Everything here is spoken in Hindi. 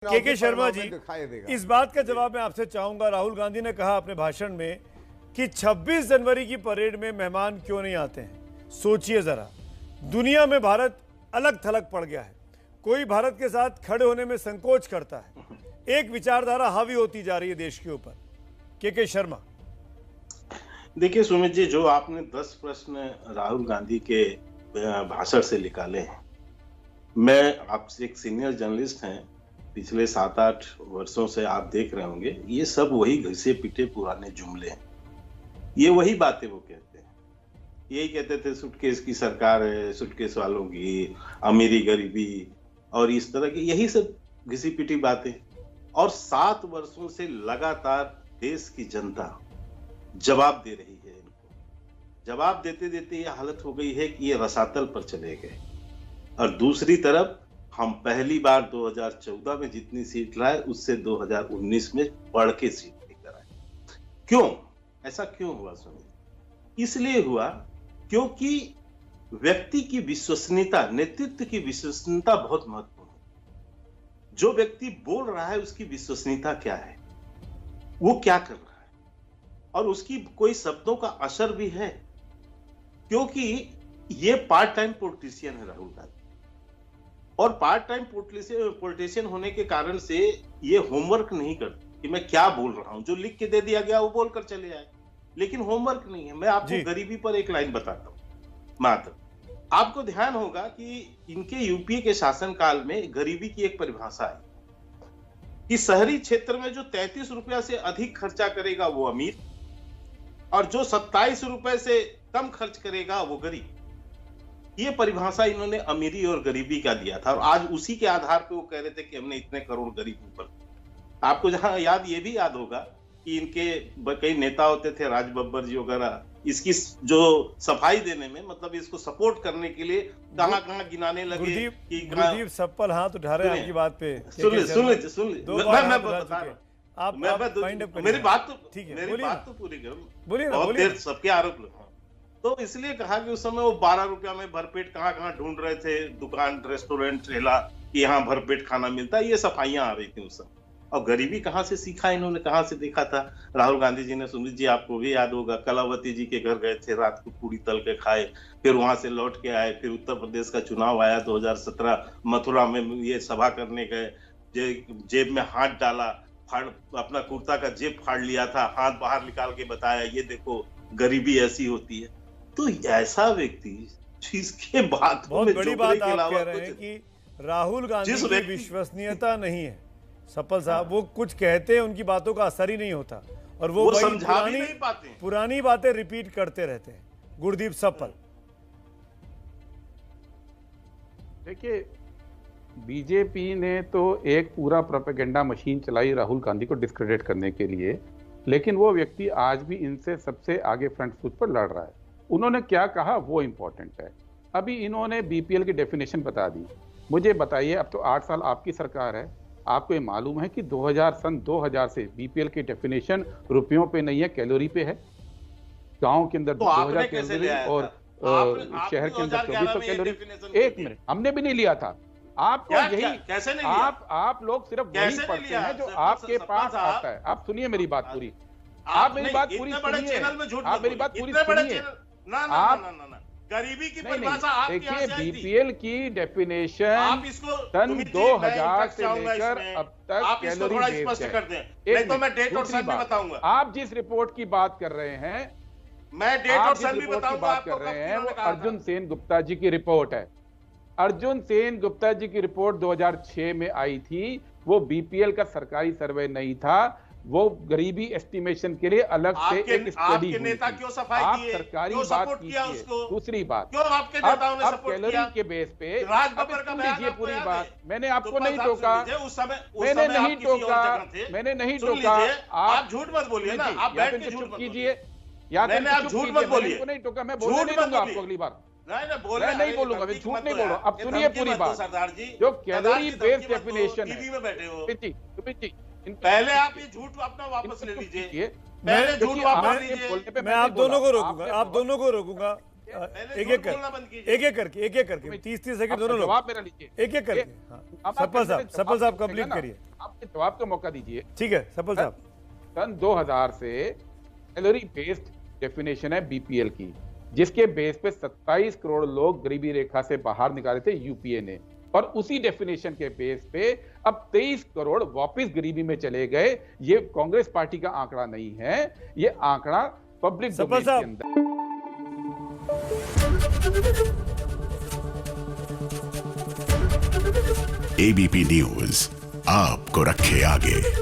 के शर्मा जी, इस बात का जवाब मैं आपसे चाहूंगा। राहुल गांधी ने कहा अपने भाषण में कि 26 जनवरी की परेड में मेहमान क्यों नहीं आते हैं। सोचिए जरा, दुनिया में भारत अलग थलग पड़ गया है, कोई भारत के साथ खड़े होने में संकोच करता है। एक विचारधारा हावी होती जा रही है देश के ऊपर। के शर्मा, देखिए सुमित जी, जो आपने 10 प्रश्न राहुल गांधी के भाषण से निकाले हैं, मैं आपसे एक सीनियर जर्नलिस्ट हैं, पिछले 7-8 वर्षों से आप देख रहे होंगे, ये सब वही घिसे पिटे पुराने जुमले हैं। ये वही बातें वो कहते हैं, यही कहते थे सूटकेस की सरकार है, सूटकेस वालों की अमीरी गरीबी और इस तरह की यही सब घिसी पिटी बातें। और 7 वर्षों से लगातार देश की जनता जवाब दे रही है इनको। जवाब देते देते ये हालत हो गई है कि ये रसातल पर चले गए। और दूसरी तरफ हम पहली बार 2014 में जितनी सीट लाए उससे 2019 में बढ़ के सीट लेकर आए। क्यों ऐसा क्यों हुआ सुनिए? इसलिए हुआ क्योंकि व्यक्ति की विश्वसनीयता, नेतृत्व की विश्वसनीयता बहुत महत्वपूर्ण है। जो व्यक्ति बोल रहा है उसकी विश्वसनीयता क्या है, वो क्या कर रहा है, और उसकी कोई शब्दों का असर भी है। क्योंकि ये पार्ट टाइम पॉलिटिशियन है राहुल गांधी, और पार्ट टाइम पॉलिटिशियन होने के कारण से ये होमवर्क नहीं करते कि मैं क्या बोल रहा हूं। जो लिख के दे दिया गया वो बोलकर चले आए, लेकिन होमवर्क नहीं है। मैं आपको गरीबी पर एक लाइन बताता हूं मात्र। आपको ध्यान होगा कि इनके यूपीए के शासनकाल में गरीबी की एक परिभाषा आई कि शहरी क्षेत्र में जो 33 रुपया से अधिक खर्चा करेगा वो अमीर, और जो 27 रुपए से कम खर्च करेगा वो गरीब। ये परिभाषा इन्होंने अमीरी और गरीबी का दिया था, और आज उसी के आधार पे वो कह रहे थे कि हमने इतने करोड़ गरीब ऊपर। आपको जहां याद, ये भी याद होगा कि इनके कई नेता होते थे, राज बब्बर जी वगैरह, इसकी जो सफाई देने में, मतलब इसको सपोर्ट करने के लिए कहां गिनाने लगे कि गुरदीप सप्पल हाथ उठा रहे हैं आपकी बात पे। सुन ले मैं बता रहा हूं, मेरी बात तो ठीक है, मेरी बात तो पूरी करो। बोलिए, सबके आरोप। तो इसलिए कहा कि उस समय वो 12 रुपया में भरपेट कहां ढूंढ रहे थे, दुकान, रेस्टोरेंट, ठेला, कि यहाँ भरपेट खाना मिलता है। ये सफाइयां आ रही थी उस समय। और गरीबी कहाँ से सीखा इन्होंने, कहाँ से देखा था राहुल गांधी जी ने? सुमित जी, आपको भी याद होगा, कलावती जी के घर गए थे, रात को पूरी तल के खाए, फिर वहां से लौट के आए। फिर उत्तर प्रदेश का चुनाव आया 2017, मथुरा में ये सभा करने गए, जेब में हाथ डाला, अपना कुर्ता का जेब फाड़ लिया था, हाथ बाहर निकाल के बताया ये देखो गरीबी ऐसी होती है। तो ऐसा व्यक्ति जिसके बात बहुत बड़ी बात आप कह रहे हैं कि राहुल गांधी की विश्वसनीयता नहीं है। सप्पल साहब वो कुछ कहते हैं, उनकी बातों का असर ही नहीं होता, और वो समझा भी नहीं पाते, पुरानी बातें रिपीट करते रहते हैं। गुरदीप सप्पल, देखिए, बीजेपी ने तो एक पूरा प्रोपेगेंडा मशीन चलाई राहुल गांधी को डिस्क्रेडिट करने के लिए, लेकिन वो व्यक्ति आज भी इनसे सबसे आगे फ्रंट फुट पर लड़ रहा है। उन्होंने क्या कहा वो इंपॉर्टेंट है। अभी इन्होंने बीपीएल की डेफिनेशन बता दी। मुझे बताइए, अब तो 8 साल आपकी सरकार है, आपको ये मालूम है कि सन 2000 से बीपीएल की डेफिनेशन रुपयों पे नहीं है, कैलोरी पे है। गांव के अंदर 2000 कैलोरी और शहर के अंदर 2400 कैलोरी। एक मिनट, हमने भी नहीं लिया था। आपको यही कैसे नहीं लिया? आप लोग सिर्फ वही पढ़ते हैं जो आपके पास आता है। आप सुनिए मेरी बात पूरी, आप मेरी बात पूरी सुनिए, आप मेरी बात पूरी सुनिए। गरीबी की परिभाषा आपके देखिए, बीपीएल की डेफिनेशन सन 2000 से लेकर अब तक कैलोरी बेस्ड है। नहीं तो मैं डेट और सन भी बताऊंगा। आप जिस रिपोर्ट की बात कर रहे हैं, मैं डेट और सन भी बताऊंगा। बात कर रहे हैं वो अर्जुन सेन गुप्ता जी की रिपोर्ट है। अर्जुन सेन गुप्ता जी की रिपोर्ट 2006 में आई थी। वो बीपीएल का सरकारी सर्वे नहीं था, वो गरीबी एस्टिमेशन के लिए अलग से एक स्टडी। नेता क्यों सफाई आप सरकारी बात कीजिए। दूसरी बात, अब कैलोरी के बेस पे लीजिए पूरी बात। मैंने आपको नहीं टोका, मैंने नहीं टोका, मैंने नहीं टोका। आप झूठ मत बोलिए ना, आप बैठ के झूठ कीजिए, या आप झूठ मत बोलिए। नहीं टोका, मैं बोलने नहीं दूंगा आपको अगली बार। मैं नहीं बोलूंगा, मैं झूठ नहीं बोल रहा। अब सुनिए पूरी बात। जो कैलोरी बेस्ड डेफिनेशन है, पहले आप ये झूठ अपना वापस ले लीजिए। पहले झूठ वापस लीजिए। मैं आप दोनों को रोकूंगा, आप दोनों को रोकूंगा। एक एक करके 30-30 सेकंड दोनों लोग, जवाब मेरा लीजिए, एक एक करके। सप्पल साहब कंप्लीट करिए। जवाब का मौका दीजिए। ठीक है सफल साहब। सन 2000 से सैलरी बेस्ड डेफिनेशन है बीपीएल की, जिसके बेस पे 27 करोड़ लोग गरीबी रेखा से बाहर निकाले थे यूपीए ने, और उसी डेफिनेशन के बेस पे अब 23 करोड़ वापस गरीबी में चले गए। ये कांग्रेस पार्टी का आंकड़ा नहीं है, ये आंकड़ा पब्लिक डोमेन के अंदर। एबीपी न्यूज आपको रखे आगे।